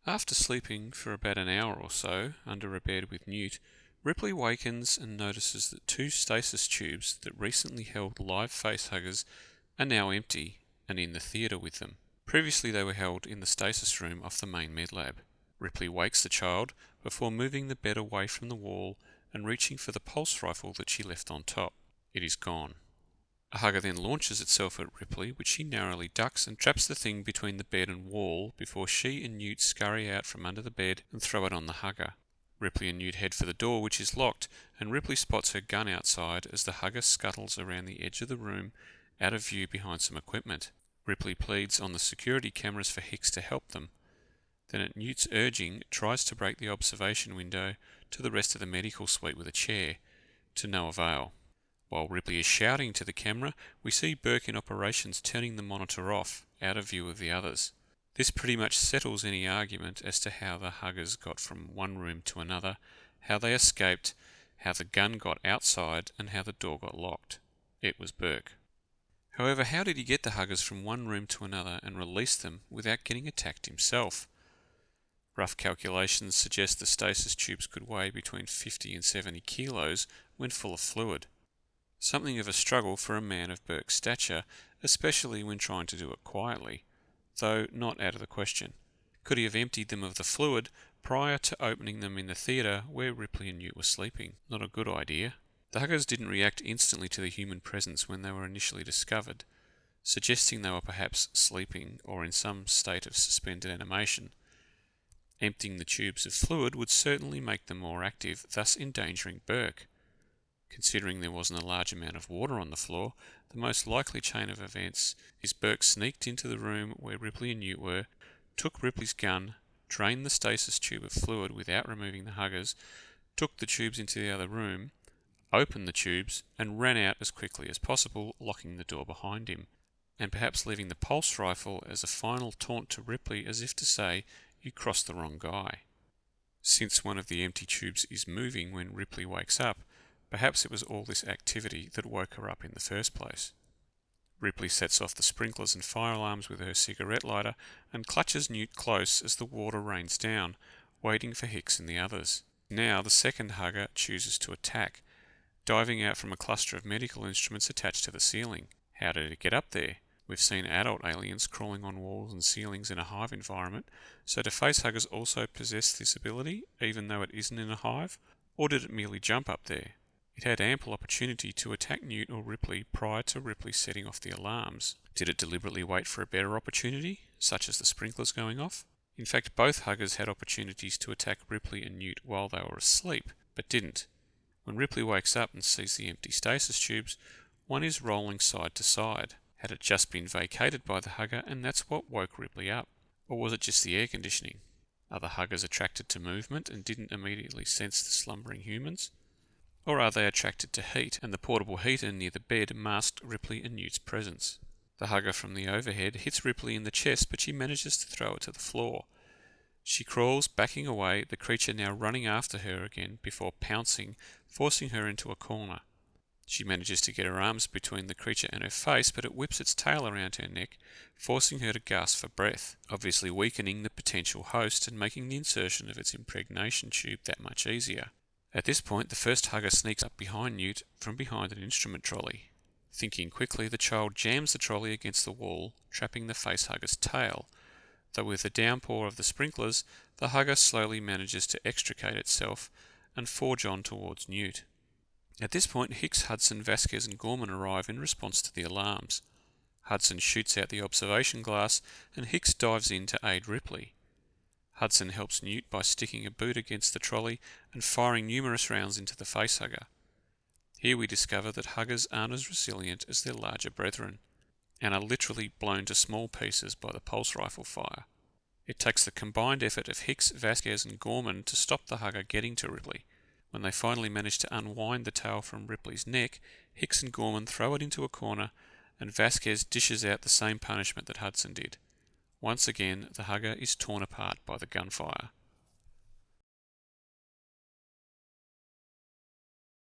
After sleeping for about an hour or so under a bed with Newt, Ripley wakens and notices that two stasis tubes that recently held live facehuggers are now empty and in the theatre with them. Previously they were held in the stasis room off the main med lab. Ripley wakes the child before moving the bed away from the wall and reaching for the pulse rifle that she left on top. It is gone. A hugger then launches itself at Ripley, which she narrowly ducks and traps the thing between the bed and wall before she and Newt scurry out from under the bed and throw it on the hugger. Ripley and Newt head for the door, which is locked, and Ripley spots her gun outside as the hugger scuttles around the edge of the room, out of view behind some equipment. Ripley pleads on the security cameras for Hicks to help them. Then at Newt's urging, tries to break the observation window to the rest of the medical suite with a chair, to no avail. While Ripley is shouting to the camera, we see Burke in operations turning the monitor off, out of view of the others. This pretty much settles any argument as to how the huggers got from one room to another, how they escaped, how the gun got outside, and how the door got locked. It was Burke. However, how did he get the huggers from one room to another and release them without getting attacked himself? Rough calculations suggest the stasis tubes could weigh between 50 and 70 kilos when full of fluid. Something of a struggle for a man of Burke's stature, especially when trying to do it quietly, though not out of the question. Could he have emptied them of the fluid prior to opening them in the theatre where Ripley and Newt were sleeping? Not a good idea. The huggers didn't react instantly to the human presence when they were initially discovered, suggesting they were perhaps sleeping or in some state of suspended animation. Emptying the tubes of fluid would certainly make them more active, thus endangering Burke. Considering there wasn't a large amount of water on the floor, the most likely chain of events is Burke sneaked into the room where Ripley and Newt were, took Ripley's gun, drained the stasis tube of fluid without removing the huggers, took the tubes into the other room, opened the tubes, and ran out as quickly as possible, locking the door behind him, and perhaps leaving the pulse rifle as a final taunt to Ripley, as if to say, "You crossed the wrong guy." Since one of the empty tubes is moving when Ripley wakes up, perhaps it was all this activity that woke her up in the first place. Ripley sets off the sprinklers and fire alarms with her cigarette lighter and clutches Newt close as the water rains down, waiting for Hicks and the others. Now the second hugger chooses to attack, diving out from a cluster of medical instruments attached to the ceiling. How did it get up there? We've seen adult aliens crawling on walls and ceilings in a hive environment, so do facehuggers also possess this ability, even though it isn't in a hive? Or did it merely jump up there? It had ample opportunity to attack Newt or Ripley prior to Ripley setting off the alarms. Did it deliberately wait for a better opportunity, such as the sprinklers going off? In fact, both huggers had opportunities to attack Ripley and Newt while they were asleep, but didn't. When Ripley wakes up and sees the empty stasis tubes, one is rolling side to side. Had it just been vacated by the hugger and that's what woke Ripley up? Or was it just the air conditioning? Are the huggers attracted to movement and didn't immediately sense the slumbering humans? Or are they attracted to heat, and the portable heater near the bed masked Ripley and Newt's presence? The hugger from the overhead hits Ripley in the chest, but she manages to throw it to the floor. She crawls, backing away, the creature now running after her again before pouncing, forcing her into a corner. She manages to get her arms between the creature and her face, but it whips its tail around her neck, forcing her to gasp for breath, obviously weakening the potential host and making the insertion of its impregnation tube that much easier. At this point, the first hugger sneaks up behind Newt from behind an instrument trolley. Thinking quickly, the child jams the trolley against the wall, trapping the facehugger's tail, though with the downpour of the sprinklers, the hugger slowly manages to extricate itself and forge on towards Newt. At this point, Hicks, Hudson, Vasquez and Gorman arrive in response to the alarms. Hudson shoots out the observation glass and Hicks dives in to aid Ripley. Hudson helps Newt by sticking a boot against the trolley and firing numerous rounds into the facehugger. Here we discover that huggers aren't as resilient as their larger brethren, and are literally blown to small pieces by the pulse rifle fire. It takes the combined effort of Hicks, Vasquez and Gorman to stop the hugger getting to Ripley. When they finally manage to unwind the tail from Ripley's neck, Hicks and Gorman throw it into a corner, and Vasquez dishes out the same punishment that Hudson did. Once again, the hugger is torn apart by the gunfire.